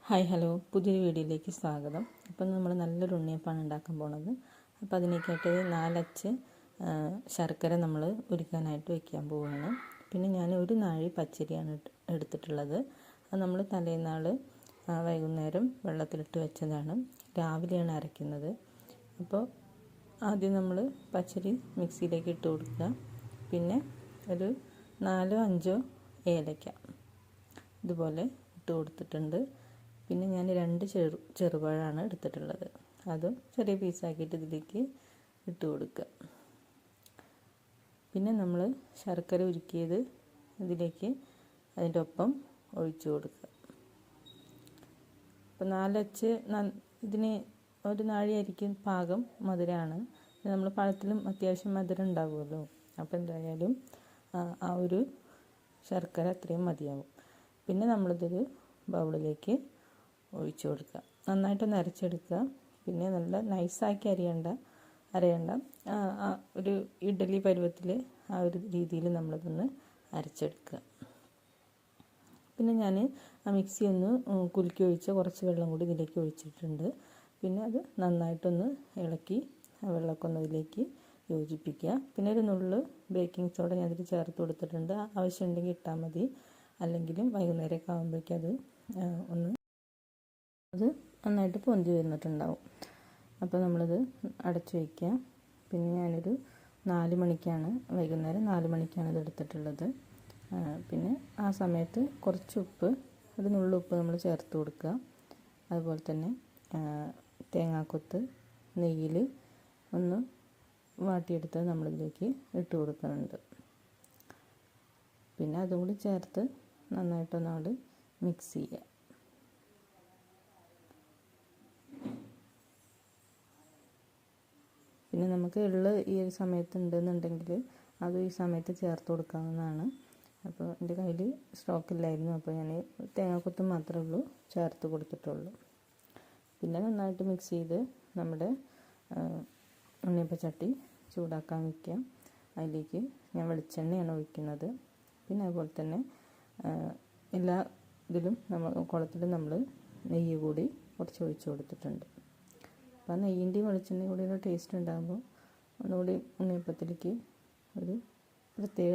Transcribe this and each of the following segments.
Hi hello പുതിയൊരു വീഡിയോയിലേക്ക് സ്വാഗതം. അപ്പം നമ്മൾ നല്ലൊരു ഉണ്ണിയപ്പമാണ് ഉണ്ടാക്കാൻ പോണത്. അപ്പോൾ അതിനേക്കായിട്ട് 4 അച്ച് ശർക്കര നമ്മൾ ഉരുക്കാനായിട്ട് വയ്ക്കാൻ പോവുകയാണ്. പിന്നെ ഞാൻ ഒരു നാഴി പച്ചരിയാണ് എടുത്തിട്ടുള്ളത്. അത് നമ്മൾ തലേന്നാൾ വൈകുന്നേരം വെള്ളത്തിലിട്ട് വെച്ചതാണ്. രാവിലെയാണ് അരയ്ക്കുന്നത്. അപ്പോൾ ആദ്യം നമ്മൾ പച്ചരി മിക്സിയിലേക്ക് ഇട്ട് കൊടുക്കുക. പിന്നെ ഒരു 4-5 ഏലക്ക ഇതുപോലെ ഇട്ട് കൊടുത്തിട്ടുണ്ട്. പിന്നെ ഞാൻ 2 ചെറുപഴമാണ് എടുത്തിട്ടുള്ളത്. അതും ചെറിയ പീസാക്കിയിട്ട് ഇതിലേക്ക് ഇട്ട് കൊടുക്കുക. പിന്നെ നമ്മൾ ശർക്കര ഉരുക്കിയത് ഇതിലേക്ക് അതിൻ്റെ ഒപ്പം ഒഴിച്ചു കൊടുക്കുക. അപ്പോൾ 4 അച്ച് ഇതിന് ഒരു നാഴി അരിക്കും പാകം മധുരമാണ്. നമ്മൾ പഴത്തിലും അത്യാവശ്യം മധുരം ഉണ്ടാകുമല്ലോ. അപ്പോൾ എന്തായാലും ആ ഒരു ശർക്കര അത്രയും മതിയാവും. പിന്നെ നമ്മളിതൊരു ബൗളിലേക്ക് ഒഴിച്ചു കൊടുക്കുക. നന്നായിട്ടൊന്ന് അരച്ചെടുക്കുക. പിന്നെ നല്ല നൈസാക്കി അരയണ്ട ഒരു ഇഡ്ഡലി പരുവത്തിൽ ആ ഒരു രീതിയിൽ നമ്മളിതൊന്ന് അരച്ചെടുക്കുക. പിന്നെ ഞാൻ ആ മിക്സി ഒന്ന് കുലുക്കി ഒഴിച്ച് കുറച്ച് വെള്ളം കൂടി ഇതിലേക്ക് ഒഴിച്ചിട്ടുണ്ട്. പിന്നെ അത് നന്നായിട്ടൊന്ന് ഇളക്കി ആ വെള്ളമൊക്കെ ഒന്ന് ഇതിലേക്ക് യോജിപ്പിക്കുക. പിന്നെ ഒരു നുള്ള് ബേക്കിംഗ് സോഡ ഞാൻ ഇതിൽ ചേർത്ത് കൊടുത്തിട്ടുണ്ട്. ആവശ്യമുണ്ടെങ്കിൽ ഇട്ടാൽ മതി. അല്ലെങ്കിലും വൈകുന്നേരമൊക്കെ ആകുമ്പോഴേക്കും അത് നന്നായിട്ട് പൊന്തി വന്നിട്ടുണ്ടാവും. അപ്പോൾ നമ്മളത് അടച്ചു വയ്ക്കുക. പിന്നെ ഞാനൊരു 4 മണിക്കാണ് വൈകുന്നേരം 4 മണിക്കാണ് ഇത് എടുത്തിട്ടുള്ളത്. പിന്നെ ആ സമയത്ത് കുറച്ച് ഉപ്പ്, ഒരു നുള്ളുപ്പ് നമ്മൾ ചേർത്ത് കൊടുക്കുക. അതുപോലെ തന്നെ തേങ്ങാക്കൊത്ത് നെയ്യിൽ ഒന്ന് വാട്ടിയെടുത്ത് നമ്മളിതിലേക്ക് ഇട്ട് കൊടുക്കുന്നുണ്ട്. പിന്നെ അതും കൂടി ചേർത്ത് നന്നായിട്ടൊന്നങ്ങോട്ട് മിക്സ് ചെയ്യുക. പിന്നെ നമുക്ക് എള്ള് ഈ ഒരു സമയത്ത് ഉണ്ടെന്നുണ്ടെങ്കിൽ അത് ഈ സമയത്ത് ചേർത്ത് കൊടുക്കാവുന്നതാണ്. അപ്പോൾ എൻ്റെ കയ്യിൽ സ്റ്റോക്കില്ലായിരുന്നു. അപ്പോൾ ഞാൻ തേങ്ങാക്കൊത്ത് മാത്രമേ ഉള്ളൂ ചേർത്ത് കൊടുത്തിട്ടുള്ളൂ. പിന്നെ നന്നായിട്ട് മിക്സ് ചെയ്ത് നമ്മുടെ ഉണ്ണിയപ്പച്ചട്ടി ചൂടാക്കാൻ വയ്ക്കാം. അതിലേക്ക് ഞാൻ വെളിച്ചെണ്ണയാണ് ഒഴിക്കുന്നത്. പിന്നെ അതുപോലെ തന്നെ എല്ലാ ഇതിലും കുളത്തിലും നമ്മൾ നെയ്യ് കൂടി കുറച്ച് ഒഴിച്ച് കൊടുത്തിട്ടുണ്ട്. അപ്പോൾ നെയ്യിൻ്റെയും വെളിച്ചെണ്ണയും കൂടി ഒരു ടേസ്റ്റ് ഉണ്ടാകുമ്പോൾ ഒന്നുകൂടി ഉണ്ണിയപ്പത്തിലേക്ക് ഒരു പ്രത്യേക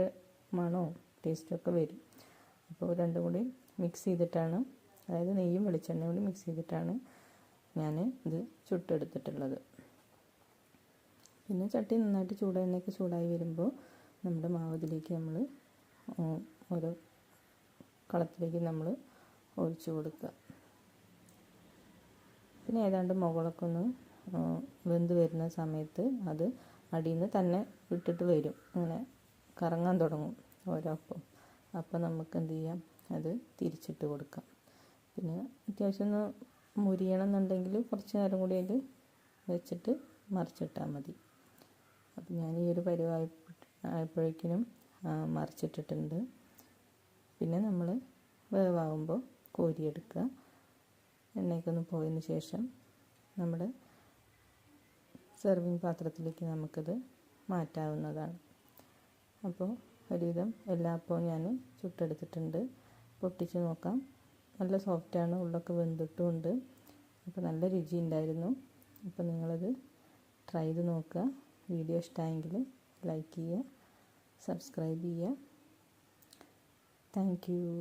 മണമോ ടേസ്റ്റൊക്കെ വരും. അപ്പോൾ രണ്ടും കൂടി മിക്സ് ചെയ്തിട്ടാണ്, അതായത് നെയ്യും വെളിച്ചെണ്ണയും കൂടി മിക്സ് ചെയ്തിട്ടാണ് ഞാൻ ഇത് ചുട്ടെടുത്തിട്ടുള്ളത്. പിന്നെ ചട്ടി നന്നായിട്ട് എണ്ണയൊക്കെ ചൂടായി വരുമ്പോൾ നമ്മുടെ മാവ് ഇതിലേക്ക് നമ്മൾ ഓരോ കളത്തിലേക്ക് നമ്മൾ ഒഴിച്ചു കൊടുക്കുക. പിന്നെ ഏതാണ്ട് മുകളൊക്കെ ഒന്ന് വെന്ത് വരുന്ന സമയത്ത് അത് അടിയിൽ നിന്ന് തന്നെ വിട്ടിട്ട് വരും. അങ്ങനെ കറങ്ങാൻ തുടങ്ങും ഓരോ അപ്പം. അപ്പോൾ നമുക്ക് എന്ത് ചെയ്യാം, അത് തിരിച്ചിട്ട് കൊടുക്കാം. പിന്നെ അത്യാവശ്യം ഒന്ന് മുരിയണം എന്നുണ്ടെങ്കിൽ കുറച്ച് നേരം കൂടി അതിൽ വെച്ചിട്ട് മറിച്ചിട്ടാൽ മതി. അപ്പം ഞാൻ ഈ ഒരു ആയപ്പോഴേക്കിനും മറിച്ചിട്ടിട്ടുണ്ട്. പിന്നെ നമ്മൾ വേവാകുമ്പോൾ കോരിയെടുക്കുക. എണ്ണയൊക്കെ ഒന്ന് പോയതിന് ശേഷം നമ്മുടെ സെർവിങ് പാത്രത്തിലേക്ക് നമുക്കിത് മാറ്റാവുന്നതാണ്. അപ്പോൾ ഒരുവിധം എല്ലാ അപ്പവും ഞാൻ ചുട്ടെടുത്തിട്ടുണ്ട്. പൊട്ടിച്ച് നോക്കാം. നല്ല സോഫ്റ്റാണ്, ഉള്ളൊക്കെ വെന്തിട്ടുമുണ്ട്. അപ്പോൾ നല്ല രുചി ഉണ്ടായിരുന്നു. അപ്പോൾ നിങ്ങളത് ട്രൈ ചെയ്ത് നോക്കുക. വീഡിയോ ഇഷ്ടമായെങ്കിൽ ലൈക്ക് ചെയ്യുക, സബ്സ്ക്രൈബ് ചെയ്യുക. Thank you.